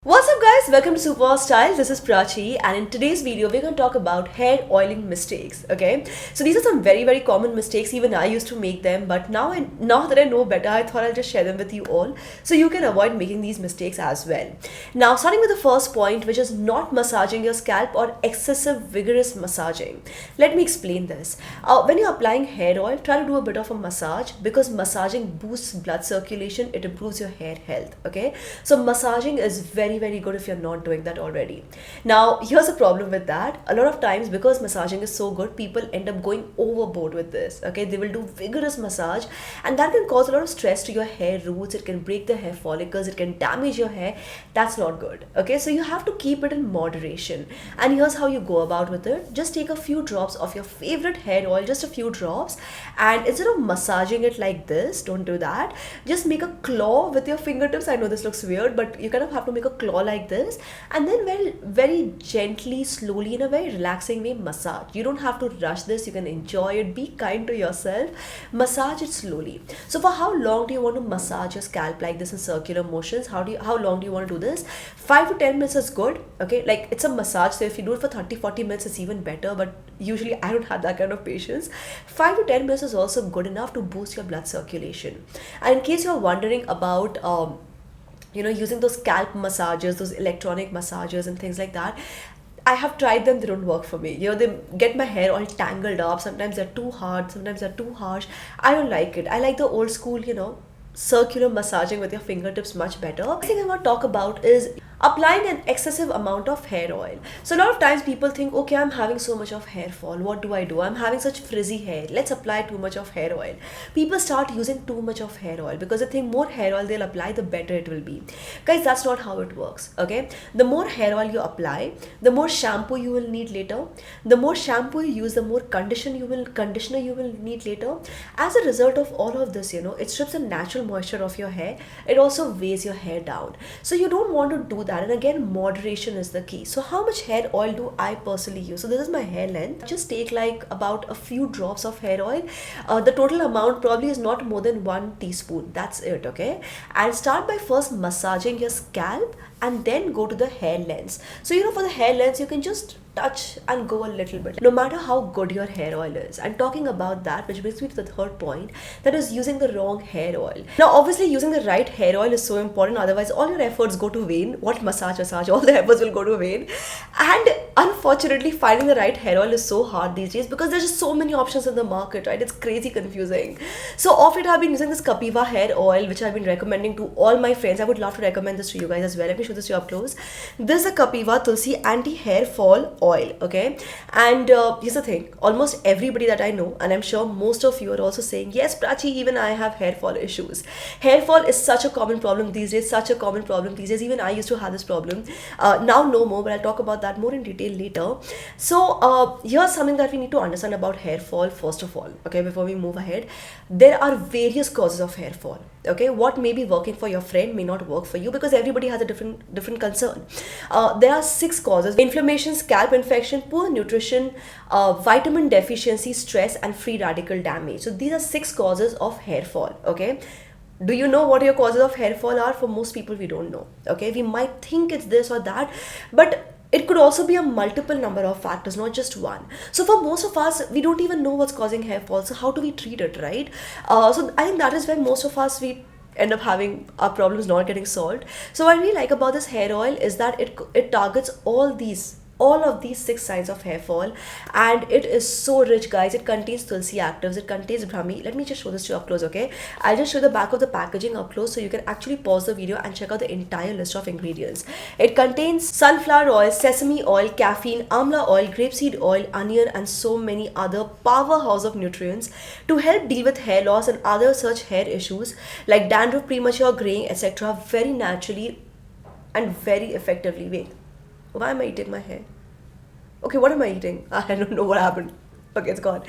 What's up guys, welcome to SuperWowStyle. This is Prachi and in today's video we're going to talk about hair oiling mistakes, okay? So these are some very common mistakes. Even I used to make them, but now that I know better, I thought I'll just share them with you all so you can avoid making these mistakes as well. Now starting with the first point, which is not massaging your scalp or excessive vigorous massaging. Let me explain this. When you're applying hair oil, try to do a bit of a massage because massaging boosts blood circulation, it improves your hair health, okay? So massaging is very good if you're not doing that already. Now here's a problem with that. A lot of times, because massaging is so good, people end up going overboard with this, okay? They will do vigorous massage and that can cause a lot of stress to your hair roots. It can break the hair follicles, it can damage your hair. That's not good, okay? So you have to keep it in moderation, and here's how you go about with it. Just take a few drops of your favorite hair oil, just a few drops, and instead of massaging it like this, don't do that. Just make a claw with your fingertips. I know this looks weird, but you kind of have to make a claw like this, and then very gently, slowly, in a very relaxing way, massage. You don't have to rush this. You can enjoy it. Be kind to yourself. Massage it slowly. So for how long do you want to massage your scalp like this in circular motions? How long do you want to do this? 5 to 10 minutes is good, okay? Like, it's a massage, so if you do it for 30-40 minutes, it's even better, but usually I don't have that kind of patience. 5 to 10 minutes is also good enough to boost your blood circulation. And in case you're wondering about using those scalp massages, those electronic massages and things like that, I have tried them, they don't work for me. They get my hair all tangled up. Sometimes they're too hard, sometimes they're too harsh. I don't like it. I like the old school, circular massaging with your fingertips much better. The thing I want to talk about is applying an excessive amount of hair oil. So a lot of times people think, okay, I'm having so much of hair fall. What do? I'm having such frizzy hair. Let's apply too much of hair oil. People start using too much of hair oil because they think more hair oil they'll apply, the better it will be. Guys, that's not how it works, okay? The more hair oil you apply, the more shampoo you will need later. The more shampoo you use, the more conditioner you will need later. As a result of all of this, it strips the natural moisture of your hair. It also weighs your hair down. So you don't want to do that. And again, moderation is the key. So how much hair oil do I personally use? So this is my hair length. Just take like about a few drops of hair oil. The total amount probably is not more than 1 teaspoon. That's it, okay? And start by first massaging your scalp and then go to the hair lengths. So for the hair lengths, you can just touch and go a little bit, no matter how good your hair oil is. And talking about that, which brings me to the third point, that is using the wrong hair oil. Now obviously using the right hair oil is so important, otherwise all your efforts go to vain. What massage, all the efforts will go to vain. And unfortunately, finding the right hair oil is so hard these days because there's just so many options in the market, right? It's crazy confusing. So of it, I've been using this Kapiva hair oil, which I've been recommending to all my friends. I would love to recommend this to you guys as well. Let me show this to you up close. This is a Kapiva Tulsi anti-hair fall oil, okay? And here's the thing, almost everybody that I know, and I'm sure most of you are also saying, yes Prachi, even I have hair fall issues. Hair fall is such a common problem these days, even I used to have this problem. Now no more, but I'll talk about that more in detail later. So here's something that we need to understand about hair fall first of all, okay, before we move ahead. There are various causes of hair fall, okay? What may be working for your friend may not work for you because everybody has a different concern. There are 6 causes: inflammation, scalp infection, poor nutrition, vitamin deficiency, stress, and free radical damage. So these are 6 causes of hair fall, okay? Do you know what your causes of hair fall are? For most people, we don't know, okay? We might think it's this or that, but it could also be a multiple number of factors, not just one. So for most of us, we don't even know what's causing hair fall. So how do we treat it, right? So I think that is where most of us, we end up having our problems not getting solved. So what I really like about this hair oil is that it targets all of these 6 signs of hair fall, and it is so rich, guys. It contains tulsi actives, it contains brahmi. Let me just show this to you up close, okay? I'll just show the back of the packaging up close so you can actually pause the video and check out the entire list of ingredients. It contains sunflower oil, sesame oil, caffeine, amla oil, grapeseed oil, onion, and so many other powerhouse of nutrients to help deal with hair loss and other such hair issues like dandruff, premature graying, etc. very naturally and very effectively. Wait, why am I eating my hair? Okay, what am I eating? I don't know what happened. Okay, it's gone.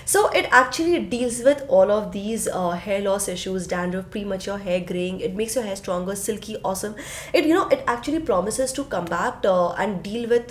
So it actually deals with all of these hair loss issues, dandruff, premature hair graying. It makes your hair stronger, silky, awesome. It actually promises to combat and deal with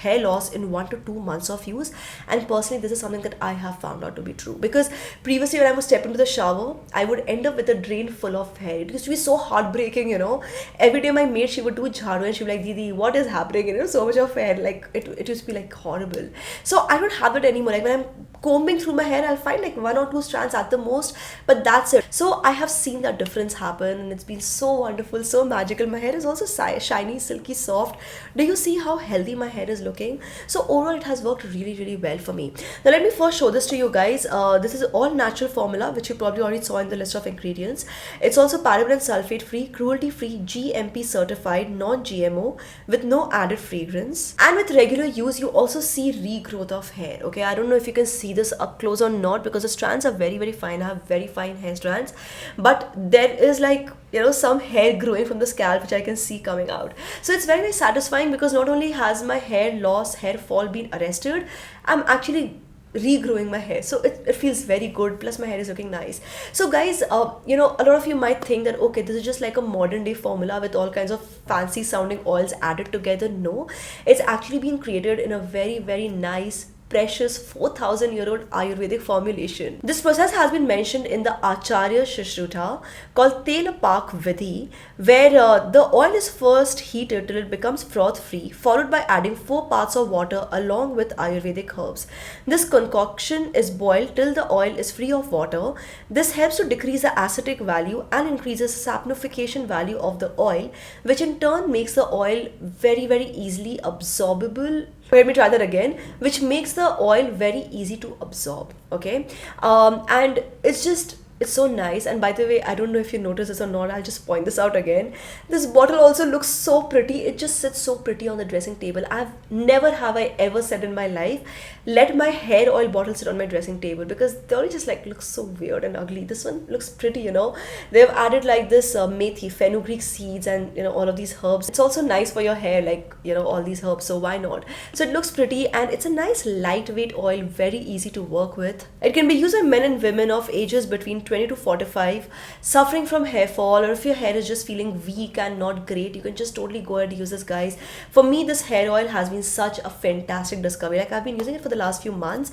hair loss in 1 to 2 months of use. And personally, this is something that I have found out to be true, because previously when I would step into the shower, I would end up with a drain full of hair. It used to be so heartbreaking, you know. Every day my maid, she would do jharu and she would be like, Didi, what is happening? You know, so much of hair, like it used to be like horrible. So I don't have it anymore. Like when I'm combing through my hair, I'll find like 1 or 2 strands at the most, but that's it. So I have seen that difference happen, and it's been so wonderful, so magical. My hair is also shiny, silky, soft. Do you see how healthy my hair is looking? So overall, it has worked really, really well for me. Now let me first show this to you guys. This is all natural formula, which you probably already saw in the list of ingredients. It's also paraben and sulfate free, cruelty free, GMP certified, non-GMO, with no added fragrance. And with regular use, you also see regrowth of hair. Okay, I don't know if you can see this up close or not, because the strands are very, very fine. I have very fine hair strands, but there is like, you know, some hair growing from the scalp which I can see coming out. So it's very, very satisfying, because not only has my hair loss, hair fall been arrested, I'm actually regrowing my hair, so it feels very good, plus my hair is looking nice. So guys, you know, a lot of you might think that okay, this is just like a modern day formula with all kinds of fancy sounding oils added together. No, it's actually been created in a very, very nice, precious 4,000-year-old Ayurvedic formulation. This process has been mentioned in the Acharya Shishruta called Telapak Vidhi, where the oil is first heated till it becomes froth free, followed by adding 4 parts of water along with Ayurvedic herbs. This concoction is boiled till the oil is free of water. This helps to decrease the acidic value and increases the saponification value of the oil, which in turn makes the oil very, very easily absorbable. Let me try that again, which makes the oil very easy to absorb. Okay, and it's so nice. And by the way, I don't know if you notice this or not, I'll just point this out again. This bottle also looks so pretty. It just sits so pretty on the dressing table. Never have I ever said in my life, let my hair oil bottle sit on my dressing table, because they all just like look so weird and ugly. This one looks pretty, you know. They've added like this methi, fenugreek seeds, and you know, all of these herbs. It's also nice for your hair, like, you know, all these herbs, so why not? So it looks pretty, and it's a nice lightweight oil, very easy to work with. It can be used by men and women of ages between 20 to 45, suffering from hair fall, or if your hair is just feeling weak and not great, you can just totally go ahead and use this, guys. For me, this hair oil has been such a fantastic discovery. Like, I've been using it for the last few months.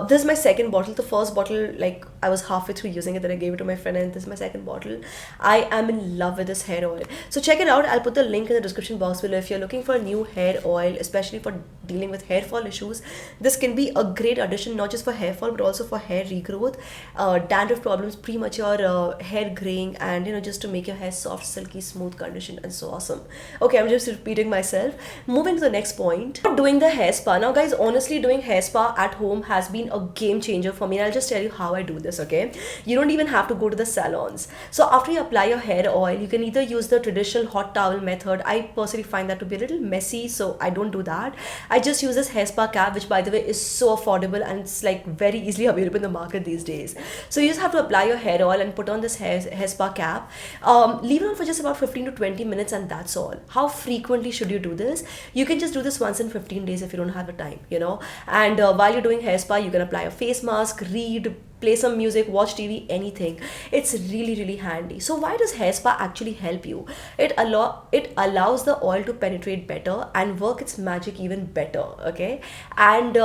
This is my second bottle. The first bottle, like, I was halfway through using it, then I gave it to my friend, and this is my second bottle. I am in love with this hair oil. So check it out. I'll put the link in the description box below. If you're looking for a new hair oil, especially for dealing with hair fall issues, this can be a great addition, not just for hair fall, but also for hair regrowth, dandruff problems, premature hair graying, and you know, just to make your hair soft, silky, smooth, conditioned, and so awesome. Okay, I'm just repeating myself. Moving to the next point, doing the hair spa. Now guys, honestly, doing hair spa at home has been a game changer for me, and I'll just tell you how I do this. Okay, you don't even have to go to the salons. So after you apply your hair oil, you can either use the traditional hot towel method. I personally find that to be a little messy, so I don't do that. I just use this hair spa cap, which by the way is so affordable, and it's like very easily available in the market these days. So you just have to apply your hair oil and put on this hair spa cap, leave it on for just about 15 to 20 minutes, and that's all. How frequently should you do this? You can just do this once in 15 days if you don't have the time, you know. And while you're doing hair spa, you can apply a face mask, read, play some music, watch TV, anything. It's really, really handy. So why does hair spa actually help you? It allows the oil to penetrate better and work its magic even better. Okay, and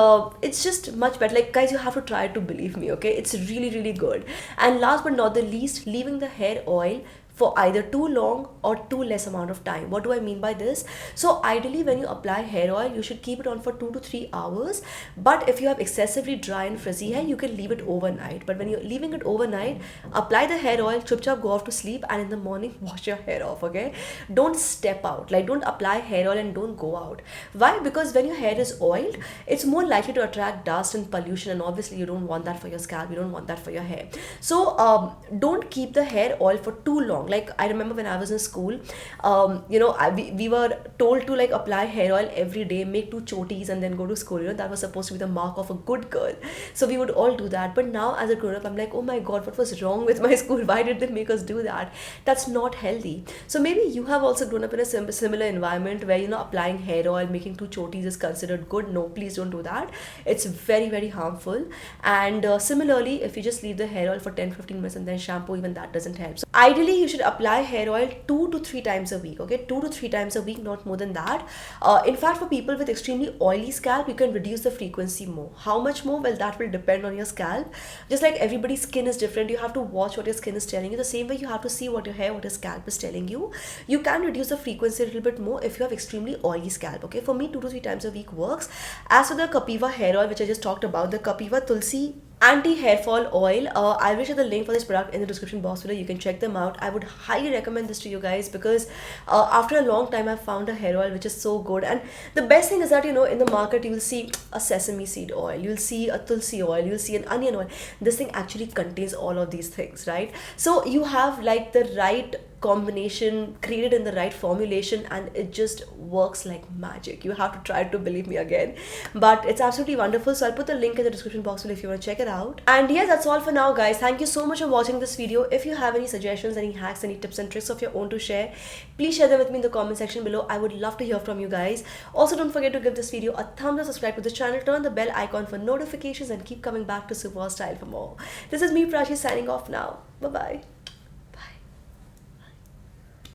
it's just much better. Like, guys, you have to try it to believe me. Okay, it's really, really good. And last but not the least, leaving the hair oil for either too long or too less amount of time. What do I mean by this? So ideally, when you apply hair oil, you should keep it on for 2 to 3 hours. But if you have excessively dry and frizzy hair, you can leave it overnight. But when you're leaving it overnight, apply the hair oil, chup chup, go off to sleep, and in the morning, wash your hair off. Okay, don't step out. Like, don't apply hair oil and don't go out. Why? Because when your hair is oiled, it's more likely to attract dust and pollution, and obviously you don't want that for your scalp, you don't want that for your hair. So don't keep the hair oil for too long. Like, I remember when I was in school, you know, we were told to like apply hair oil every day, make 2 chotis, and then go to school. You know, that was supposed to be the mark of a good girl. So we would all do that. But now as a grown up, I'm like, oh my God, what was wrong with my school? Why did they make us do that? That's not healthy. So maybe you have also grown up in a similar environment where, you know, applying hair oil, making 2 chotis is considered good. No, please don't do that. It's very, very harmful. And similarly, if you just leave the hair oil for 10-15 minutes and then shampoo, even that doesn't help. So ideally, you should should apply hair oil 2 to 3 times a week, okay? 2 to 3 times a week, not more than that. In fact, for people with extremely oily scalp, you can reduce the frequency more. How much more? Well, that will depend on your scalp. Just like everybody's skin is different, you have to watch what your skin is telling you. The same way you have to see what your hair, what your scalp is telling you. You can reduce the frequency a little bit more if you have extremely oily scalp, okay? For me, 2 to 3 times a week works. As for the Kapiva hair oil, which I just talked about, the Kapiva Tulsi anti-hair fall oil, I will share the link for this product in the description box below. You can check them out. I would highly recommend this to you guys because after a long time I found a hair oil which is so good. And the best thing is that, you know, in the market you will see a sesame seed oil, you'll see a tulsi oil, you'll see an onion oil. This thing actually contains all of these things, right? So you have like the right combination created in the right formulation, and it just works like magic. You have to try to believe me again, but it's absolutely wonderful. So I'll put the link in the description box below if you want to check it out. And yeah, that's all for now, guys. Thank you so much for watching this video. If you have any suggestions, any hacks, any tips and tricks of your own to share, please share them with me in the comment section below. I would love to hear from you guys. Also, don't forget to give this video a thumbs up, subscribe to the channel, turn on the bell icon for notifications, and keep coming back to SuperWowStyle for more. This is me, Prachi, signing off now. Bye bye.